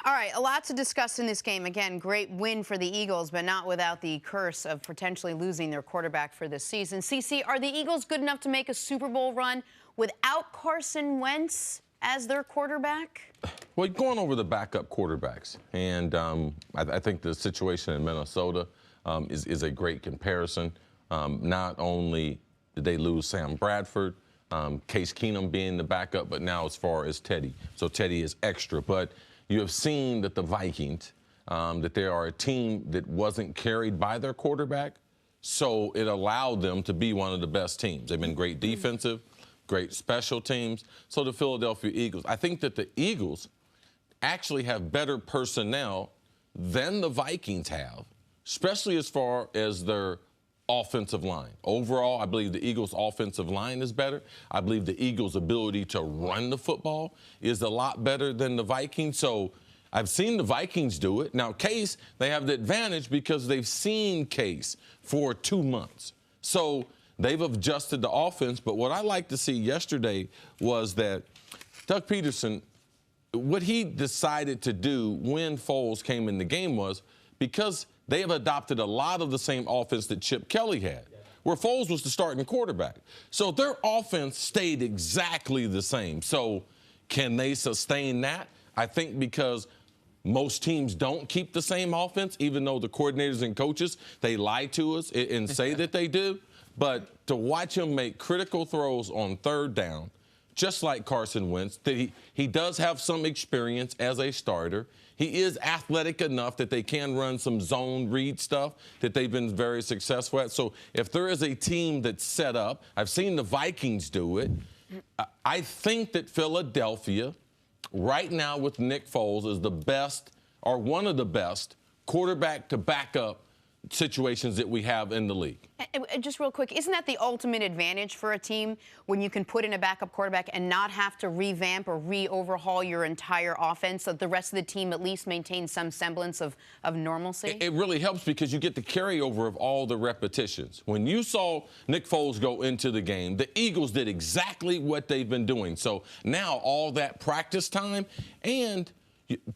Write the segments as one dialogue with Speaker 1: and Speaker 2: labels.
Speaker 1: All right, a lot to discuss in this game. Again, great win for the Eagles, but not without the curse of potentially losing their quarterback for this season. CC, are the Eagles good enough to make a Super Bowl run without Carson Wentz as their quarterback?
Speaker 2: Well, going over the backup quarterbacks, and I think the situation in Minnesota is a great comparison. Not only did they lose Sam Bradford, Case Keenum being the backup, but now as far as Teddy. So Teddy is extra. But you have seen that the Vikings, that they are a team that wasn't carried by their quarterback, so it allowed them to be one of the best teams. They've been great defensive, great special teams. So the Philadelphia Eagles, I think that the Eagles actually have better personnel than the Vikings have, especially as far as their offensive line. Overall, I believe the Eagles' offensive line is better. I believe the Eagles' ability to run the football is a lot better than the Vikings. So I've seen the Vikings do it. Now, Case, they have the advantage because they've seen Case for 2 months. So they've adjusted the offense. But what I like to see yesterday was that Doug Peterson, what he decided to do when Foles came in the game was because they have adopted a lot of the same offense that Chip Kelly had, where Foles was the starting quarterback. So their offense stayed exactly the same. So can they sustain that? I think because most teams don't keep the same offense, even though the coordinators and coaches, they lie to us and say that they do. But to watch him make critical throws on third down, just like Carson Wentz, that he does have some experience as a starter. He is athletic enough that they can run some zone read stuff that they've been very successful at. So if there is a team that's set up, I've seen the Vikings do it. I think that Philadelphia, right now with Nick Foles, is the best or one of the best quarterback to backup situations that we have in the league.
Speaker 1: Just real quick, isn't that the ultimate advantage for a team when you can put in a backup quarterback and not have to revamp or re-overhaul your entire offense so that the rest of the team at least maintains some semblance of normalcy?
Speaker 2: It really helps because you get the carryover of all the repetitions. When you saw Nick Foles go into the game, the Eagles did exactly what they've been doing. So now all that practice time and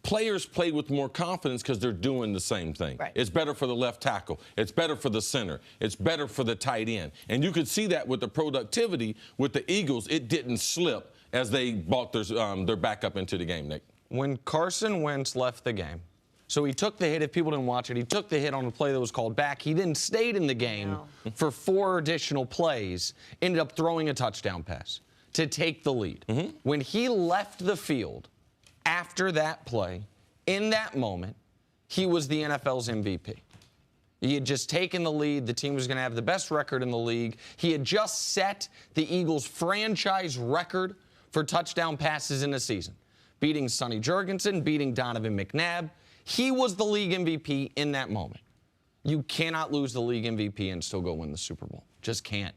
Speaker 2: players play with more confidence because they're doing the same thing.
Speaker 1: Right.
Speaker 2: It's better for the left tackle. It's better for the center. It's better for the tight end. And you could see that with the productivity with the Eagles. It didn't slip as they brought their backup into the game, Nick.
Speaker 3: When Carson Wentz left the game, so he took the hit. If people didn't watch it, he took the hit on a play that was called back. He then stayed in the game for 4 additional plays, ended up throwing a touchdown pass to take the lead. When he left the field, after that play, in that moment, he was the NFL's MVP. He had just taken the lead. The team was going to have the best record in the league. He had just set the Eagles' franchise record for touchdown passes in a season, beating Sonny Jurgensen, beating Donovan McNabb. He was the league MVP in that moment. You cannot lose the league MVP and still go win the Super Bowl. Just can't.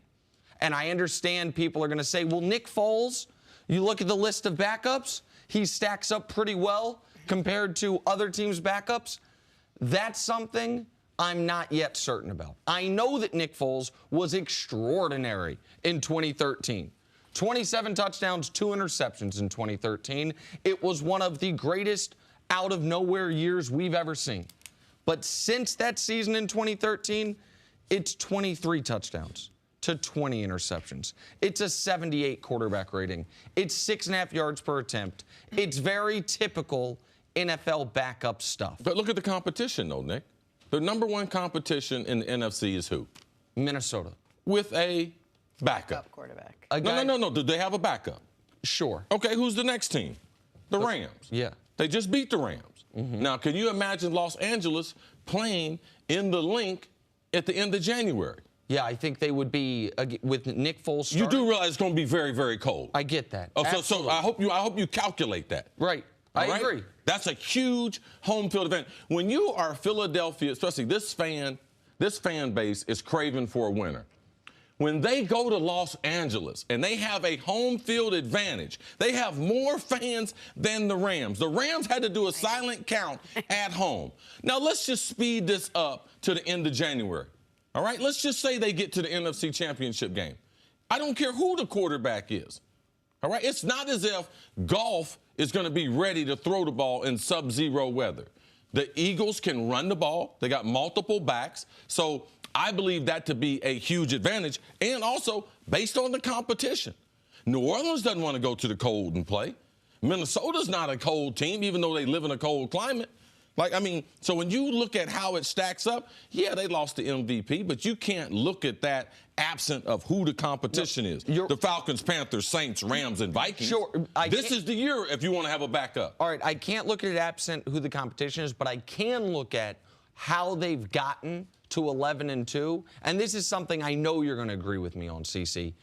Speaker 3: And I understand people are going to say, well, Nick Foles, you look at the list of backups, he stacks up pretty well compared to other teams' backups. That's something I'm not yet certain about. I know that Nick Foles was extraordinary in 2013. 27 touchdowns, 2 interceptions in 2013. It was one of the greatest out-of-nowhere years we've ever seen. But since that season in 2013, it's 23 touchdowns to 20 interceptions. It's a 78 quarterback rating. It's 6.5 yards per attempt. It's very typical NFL backup stuff.
Speaker 2: But look at the competition, though, Nick. The number one competition in the NFC is who?
Speaker 3: Minnesota.
Speaker 2: With a backup
Speaker 1: Quarterback.
Speaker 2: No. Do they have a backup?
Speaker 3: Sure.
Speaker 2: Okay, who's the next team? The Rams.
Speaker 3: Yeah.
Speaker 2: They just beat the Rams. Now, can you imagine Los Angeles playing in the link at the end of January?
Speaker 3: Yeah, I think they would be with Nick Foles starting.
Speaker 2: You do realize it's going to be very, very cold.
Speaker 3: I get that.
Speaker 2: Oh, so I hope you calculate that.
Speaker 3: Right. I agree.
Speaker 2: That's a huge home field event. When you are Philadelphia, especially this fan base is craving for a winner. When they go to Los Angeles and they have a home field advantage, they have more fans than the Rams. The Rams had to do a silent count at home. Now, let's just speed this up to the end of January. All right, let's just say they get to the NFC Championship game. I don't care who the quarterback is. All right, it's not as if Goff is going to be ready to throw the ball in sub-zero weather. The Eagles can run the ball. They got multiple backs. So I believe that to be a huge advantage. And also, based on the competition, New Orleans doesn't want to go to the cold and play. Minnesota's not a cold team, even though they live in a cold climate. So when you look at how it stacks up, yeah, they lost the MVP, but you can't look at that absent of who the competition is. The Falcons, Panthers, Saints, Rams, and Vikings.
Speaker 3: Sure.
Speaker 2: This is the year if you want to have a backup.
Speaker 3: All right, I can't look at it absent who the competition is, but I can look at how they've gotten to 11-2, and this is something I know you're going to agree with me on, CC.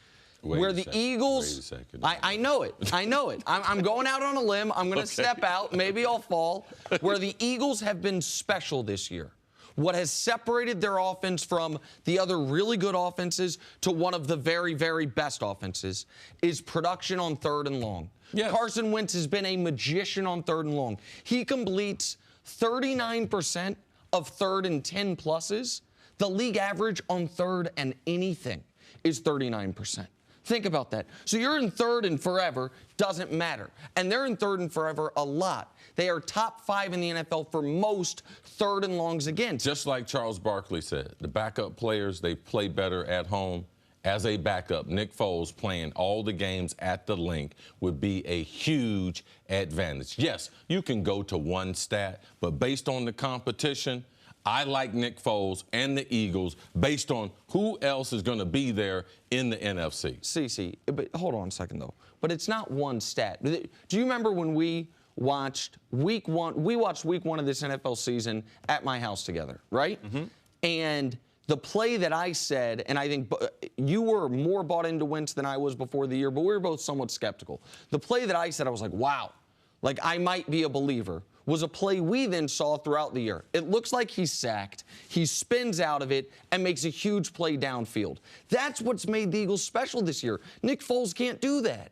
Speaker 3: Where the Eagles, I know it. I'm going out on a limb. I'm going to step out. Maybe I'll fall. Where the Eagles have been special this year. What has separated their offense from the other really good offenses to one of the very, very best offenses is production on 3rd and long.
Speaker 2: Yes.
Speaker 3: Carson Wentz has been a magician on 3rd and long. He completes 39% of 3rd and 10 pluses. The league average on 3rd and anything is 39%. Think about that. So you're in 3rd and forever, doesn't matter. And they're in 3rd and forever a lot. They are top 5 in the NFL for most 3rd and longs against.
Speaker 2: Just like Charles Barkley said, the backup players, they play better at home. As a backup, Nick Foles playing all the games at the link would be a huge advantage. Yes, you can go to one stat, but based on the competition, I like Nick Foles and the Eagles based on who else is going to be there in the NFC.
Speaker 3: CC, but hold on a second, though. But it's not one stat. Do you remember when we watched week one? We watched week 1 of this NFL season at my house together, right? Mm-hmm. And the play that I said, and I think you were more bought into Wentz than I was before the year, but we were both somewhat skeptical. The play that I said, I was like, wow, like I might be a believer, was a play we then saw throughout the year. It looks like he's sacked, he spins out of it, and makes a huge play downfield. That's what's made the Eagles special this year. Nick Foles can't do that.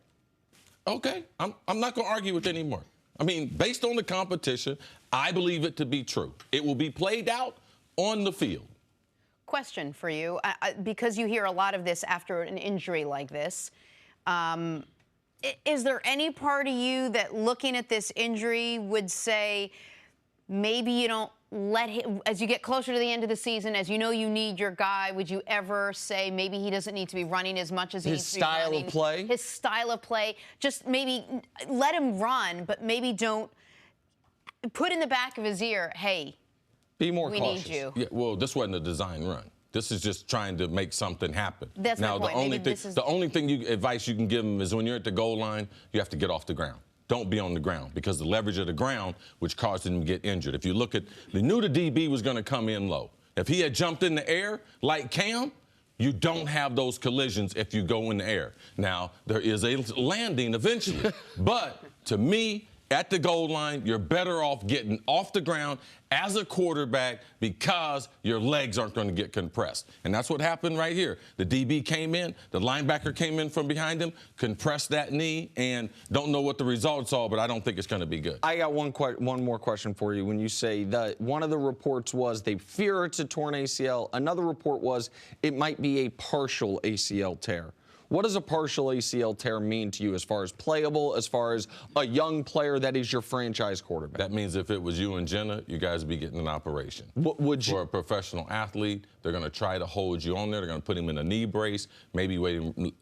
Speaker 2: Okay, I'm not going to argue with it anymore. I mean, based on the competition, I believe it to be true. It will be played out on the field.
Speaker 1: Question for you, because you hear a lot of this after an injury like this. Is there any part of you that looking at this injury would say maybe you don't let him, as you get closer to the end of the season, as you know you need your guy, would you ever say maybe he doesn't need to be running as much as he needs to be running?
Speaker 3: His style of play?
Speaker 1: His style of play. Just maybe let him run, but maybe don't put in the back of his ear, hey,
Speaker 3: be more
Speaker 1: we
Speaker 3: cautious.
Speaker 1: need you.
Speaker 2: Yeah, well, this wasn't a design run. This is just trying to make something happen.
Speaker 1: That's
Speaker 2: now,
Speaker 1: my point.
Speaker 2: the only advice you can give them is when you're at the goal line, you have to get off the ground. Don't be on the ground because the leverage of the ground, which caused him to get injured. If you look at, they knew the DB was going to come in low. If he had jumped in the air like Cam, you don't have those collisions if you go in the air. Now, there is a landing eventually, but to me, at the goal line, you're better off getting off the ground as a quarterback because your legs aren't going to get compressed. And that's what happened right here. The DB came in, the linebacker came in from behind him, compressed that knee, and don't know what the results are, but I don't think it's going to be good.
Speaker 3: I got one more question for you. When you say that one of the reports was they fear it's a torn ACL, another report was it might be a partial ACL tear. What does a partial ACL tear mean to you as far as playable, as far as a young player that is your franchise quarterback?
Speaker 2: That means if it was you and Jenna, you guys would be getting an operation.
Speaker 3: Would you?
Speaker 2: For a professional athlete, they're going to try to hold you on there. They're going to put him in a knee brace, maybe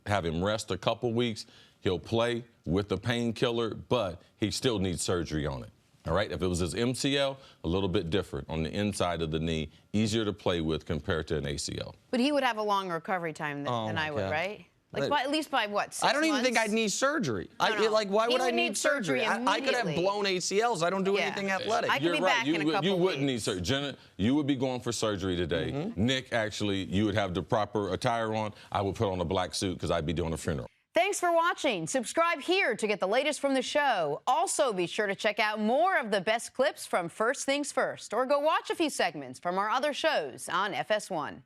Speaker 2: have him rest a couple weeks. He'll play with the painkiller, but he still needs surgery on it. All right, if it was his MCL, a little bit different on the inside of the knee, easier to play with compared to an ACL.
Speaker 1: But he would have a longer recovery time than I would, right? Like at least by what, 6 months?
Speaker 3: I don't even think I'd need surgery.
Speaker 1: No.
Speaker 3: Like, why would I need surgery? I could have blown ACLs. I don't do anything athletic.
Speaker 1: I could be back in a couple
Speaker 2: You
Speaker 1: weeks.
Speaker 2: wouldn't need surgery. Jenna, you would be going for surgery today.
Speaker 3: Mm-hmm.
Speaker 2: Nick, actually, you would have the proper attire on. I would put on a black suit because I'd be doing a funeral.
Speaker 1: Thanks for watching. Subscribe here to get the latest from the show. Also, be sure to check out more of the best clips from First Things First, or go watch a few segments from our other shows on FS1.